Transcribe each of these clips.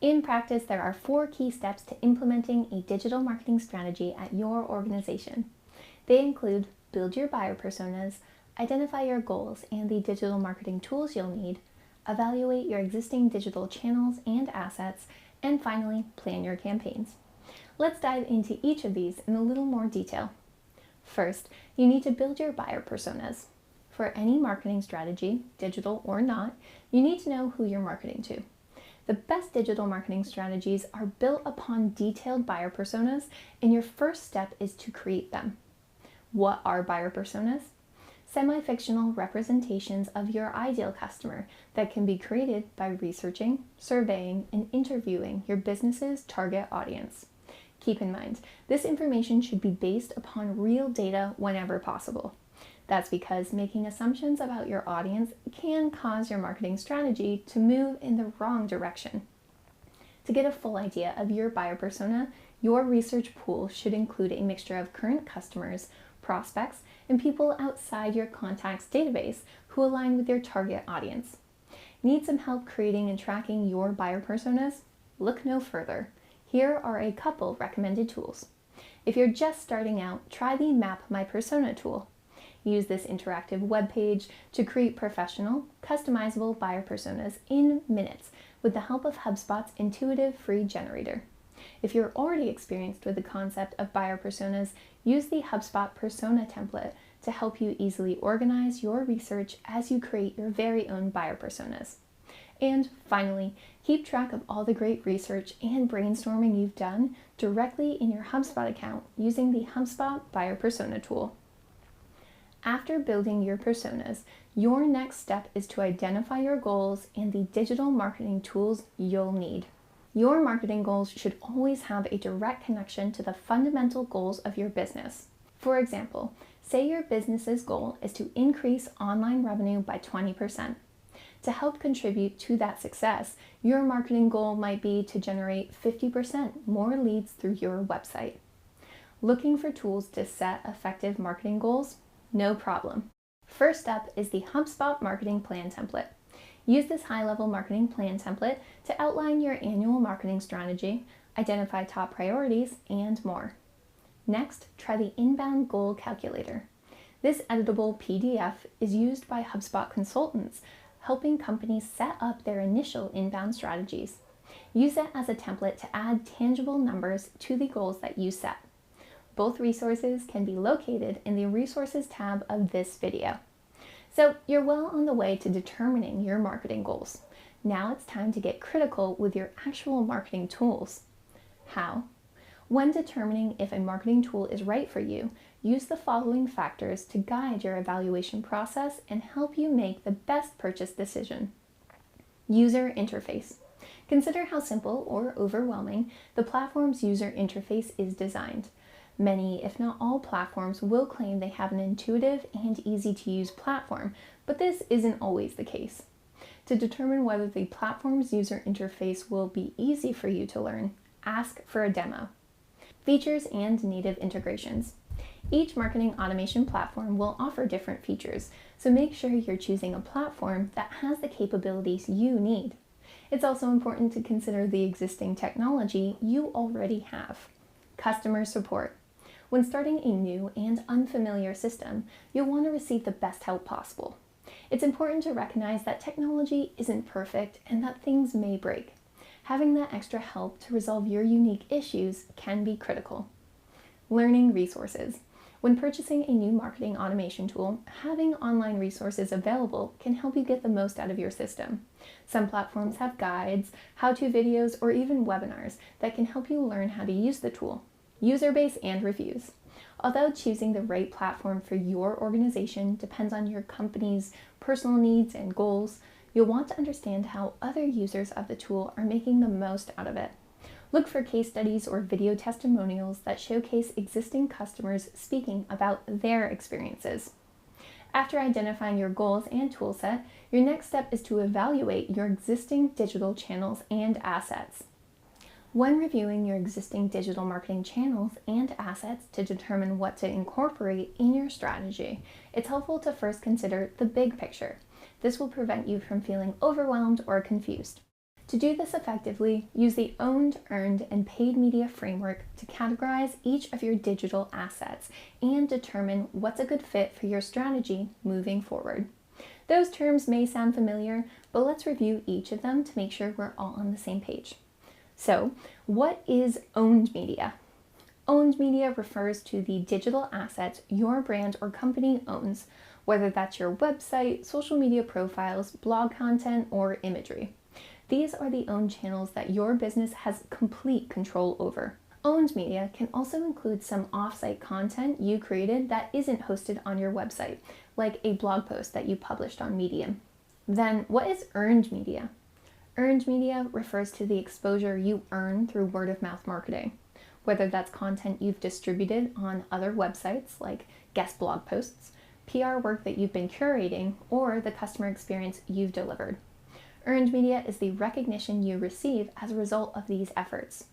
In practice, there are 4 key steps to implementing a digital marketing strategy at your organization. They include build your buyer personas, identify your goals and the digital marketing tools you'll need, evaluate your existing digital channels and assets, and finally, plan your campaigns. Let's dive into each of these in a little more detail. First, you need to build your buyer personas. For any marketing strategy, digital or not, you need to know who you're marketing to. The best digital marketing strategies are built upon detailed buyer personas, and your first step is to create them. What are buyer personas? Semi-fictional representations of your ideal customer that can be created by researching, surveying, and interviewing your business's target audience. Keep in mind, this information should be based upon real data whenever possible. That's because making assumptions about your audience can cause your marketing strategy to move in the wrong direction. To get a full idea of your buyer persona, your research pool should include a mixture of current customers, prospects, and people outside your contacts database who align with your target audience. Need some help creating and tracking your buyer personas? Look no further. Here are a couple recommended tools. If you're just starting out, try the Map My Persona tool. Use this interactive web page to create professional, customizable buyer personas in minutes with the help of HubSpot's intuitive free generator. If you're already experienced with the concept of buyer personas, use the HubSpot persona template to help you easily organize your research as you create your very own buyer personas. And finally, keep track of all the great research and brainstorming you've done directly in your HubSpot account using the HubSpot Buyer Persona tool. After building your personas, your next step is to identify your goals and the digital marketing tools you'll need. Your marketing goals should always have a direct connection to the fundamental goals of your business. For example, say your business's goal is to increase online revenue by 20%. To help contribute to that success, your marketing goal might be to generate 50% more leads through your website. Looking for tools to set effective marketing goals? No problem. First up is the HubSpot Marketing Plan template. Use this high-level marketing plan template to outline your annual marketing strategy, identify top priorities, and more. Next, try the Inbound Goal Calculator. This editable PDF is used by HubSpot consultants, helping companies set up their initial inbound strategies. Use it as a template to add tangible numbers to the goals that you set. Both resources can be located in the Resources tab of this video. So you're well on the way to determining your marketing goals. Now it's time to get critical with your actual marketing tools. How? When determining if a marketing tool is right for you, use the following factors to guide your evaluation process and help you make the best purchase decision. User interface. Consider how simple or overwhelming the platform's user interface is designed. Many, if not all, platforms will claim they have an intuitive and easy-to-use platform, but this isn't always the case. To determine whether the platform's user interface will be easy for you to learn, ask for a demo. Features and native integrations. Each marketing automation platform will offer different features, so make sure you're choosing a platform that has the capabilities you need. It's also important to consider the existing technology you already have. Customer support. When starting a new and unfamiliar system, you'll want to receive the best help possible. It's important to recognize that technology isn't perfect and that things may break. Having that extra help to resolve your unique issues can be critical. Learning resources. When purchasing a new marketing automation tool, having online resources available can help you get the most out of your system. Some platforms have guides, how-to videos, or even webinars that can help you learn how to use the tool. User base and reviews. Although choosing the right platform for your organization depends on your company's personal needs and goals, you'll want to understand how other users of the tool are making the most out of it. Look for case studies or video testimonials that showcase existing customers speaking about their experiences. After identifying your goals and toolset, your next step is to evaluate your existing digital channels and assets. When reviewing your existing digital marketing channels and assets to determine what to incorporate in your strategy, it's helpful to first consider the big picture. This will prevent you from feeling overwhelmed or confused. To do this effectively, use the owned, earned, and paid media framework to categorize each of your digital assets and determine what's a good fit for your strategy moving forward. Those terms may sound familiar, but let's review each of them to make sure we're all on the same page. So, what is owned media? Owned media refers to the digital assets your brand or company owns, whether that's your website, social media profiles, blog content, or imagery. These are the owned channels that your business has complete control over. Owned media can also include some off-site content you created that isn't hosted on your website, like a blog post that you published on Medium. Then, what is earned media? Earned media refers to the exposure you earn through word-of-mouth marketing, whether that's content you've distributed on other websites like guest blog posts, PR work that you've been curating, or the customer experience you've delivered. Earned media is the recognition you receive as a result of these efforts.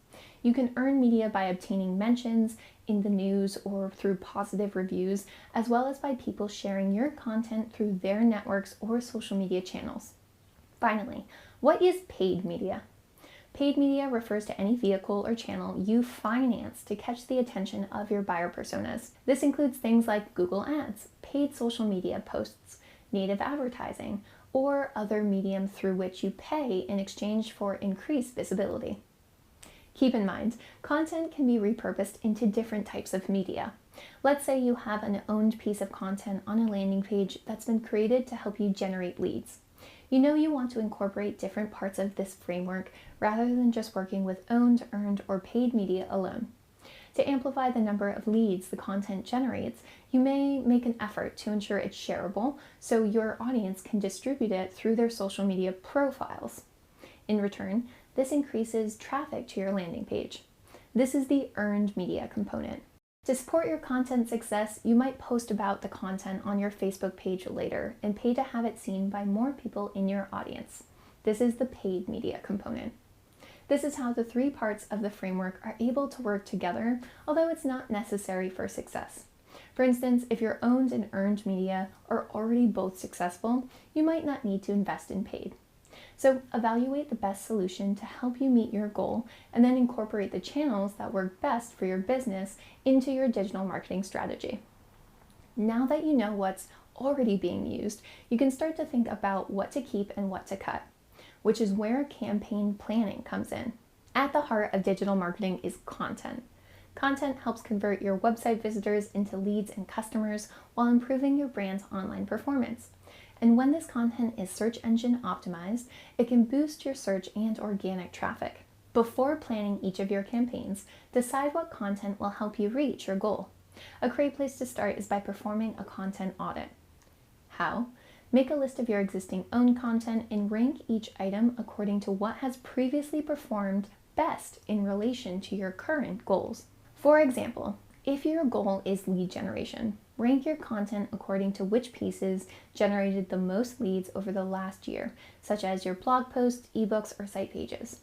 You can earn media by obtaining mentions in the news or through positive reviews, as well as by people sharing your content through their networks or social media channels. Finally, what is paid media? Paid media refers to any vehicle or channel you finance to catch the attention of your buyer personas. This includes things like Google Ads, paid social media posts, native advertising, or other medium through which you pay in exchange for increased visibility. Keep in mind, content can be repurposed into different types of media. Let's say you have an owned piece of content on a landing page that's been created to help you generate leads. You know you want to incorporate different parts of this framework rather than just working with owned, earned, or paid media alone. To amplify the number of leads the content generates, you may make an effort to ensure it's shareable so your audience can distribute it through their social media profiles. In return, this increases traffic to your landing page. This is the earned media component. To support your content success, you might post about the content on your Facebook page later and pay to have it seen by more people in your audience. This is the paid media component. This is how the three parts of the framework are able to work together, although it's not necessary for success. For instance, if your owned and earned media are already both successful, you might not need to invest in paid. So evaluate the best solution to help you meet your goal and then incorporate the channels that work best for your business into your digital marketing strategy. Now that you know what's already being used, you can start to think about what to keep and what to cut, which is where campaign planning comes in. At the heart of digital marketing is content. Content helps convert your website visitors into leads and customers while improving your brand's online performance. And when this content is search engine optimized, it can boost your search and organic traffic. Before planning each of your campaigns, decide what content will help you reach your goal. A great place to start is by performing a content audit. How? Make a list of your existing owned content and rank each item according to what has previously performed best in relation to your current goals. For example, if your goal is lead generation, rank your content according to which pieces generated the most leads over the last year, such as your blog posts, ebooks, or site pages.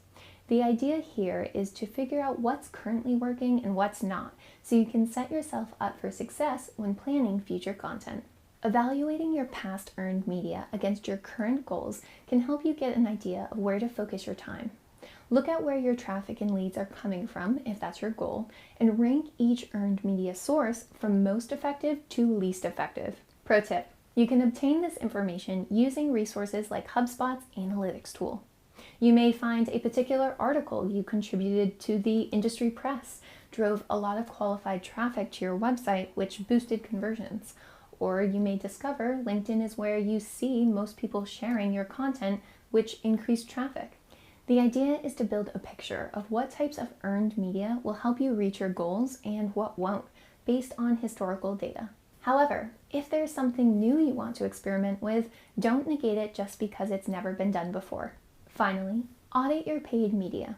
The idea here is to figure out what's currently working and what's not, so you can set yourself up for success when planning future content. Evaluating your past earned media against your current goals can help you get an idea of where to focus your time. Look at where your traffic and leads are coming from, if that's your goal, and rank each earned media source from most effective to least effective. Pro tip: you can obtain this information using resources like HubSpot's analytics tool. You may find a particular article you contributed to the industry press drove a lot of qualified traffic to your website, which boosted conversions. Or you may discover LinkedIn is where you see most people sharing your content, which increased traffic. The idea is to build a picture of what types of earned media will help you reach your goals and what won't, based on historical data. However, if there's something new you want to experiment with, don't negate it just because it's never been done before. Finally, audit your paid media.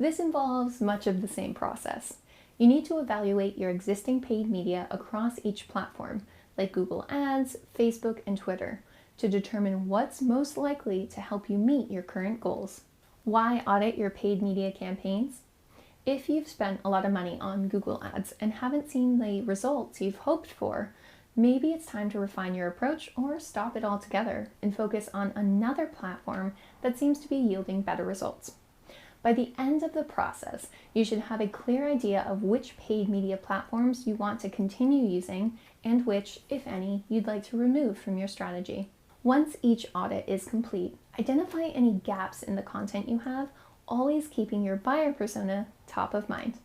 This involves much of the same process. You need to evaluate your existing paid media across each platform, like Google Ads, Facebook, and Twitter, to determine what's most likely to help you meet your current goals. Why audit your paid media campaigns? If you've spent a lot of money on Google Ads and haven't seen the results you've hoped for, Maybe it's time to refine your approach or stop it altogether and focus on another platform that seems to be yielding better results. By the end of the process, you should have a clear idea of which paid media platforms you want to continue using and which, if any, you'd like to remove from your strategy. Once each audit is complete, identify any gaps in the content you have, always keeping your buyer persona top of mind.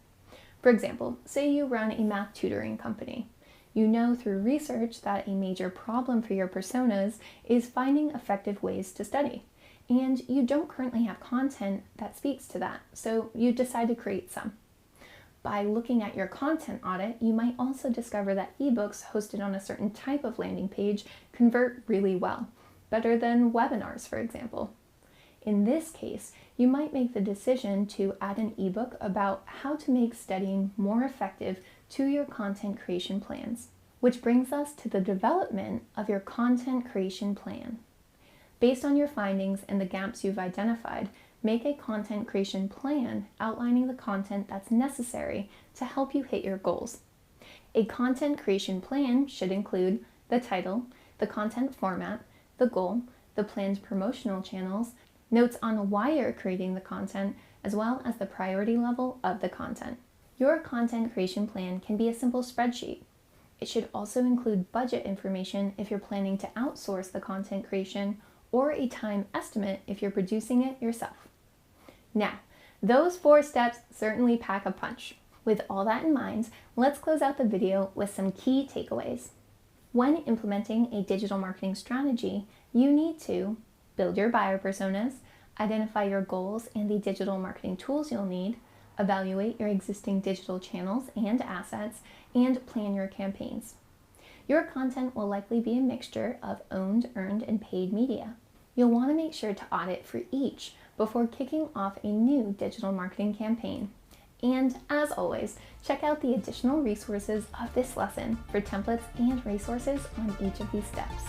For example, say you run a math tutoring company. You know through research that a major problem for your personas is finding effective ways to study. And you don't currently have content that speaks to that, so you decide to create some. By looking at your content audit, you might also discover that ebooks hosted on a certain type of landing page convert really well, better than webinars, for example. In this case, you might make the decision to add an ebook about how to make studying more effective to your content creation plans, which brings us to the development of your content creation plan. Based on your findings and the gaps you've identified, make a content creation plan outlining the content that's necessary to help you hit your goals. A content creation plan should include the title, the content format, the goal, the plan's promotional channels, notes on why you're creating the content, as well as the priority level of the content. Your content creation plan can be a simple spreadsheet. It should also include budget information if you're planning to outsource the content creation, or a time estimate if you're producing it yourself. Now, those 4 steps certainly pack a punch. With all that in mind, let's close out the video with some key takeaways. When implementing a digital marketing strategy, you need to build your buyer personas, identify your goals and the digital marketing tools you'll need, evaluate your existing digital channels and assets, and plan your campaigns. Your content will likely be a mixture of owned, earned, and paid media. You'll want to make sure to audit for each before kicking off a new digital marketing campaign. And as always, check out the additional resources of this lesson for templates and resources on each of these steps.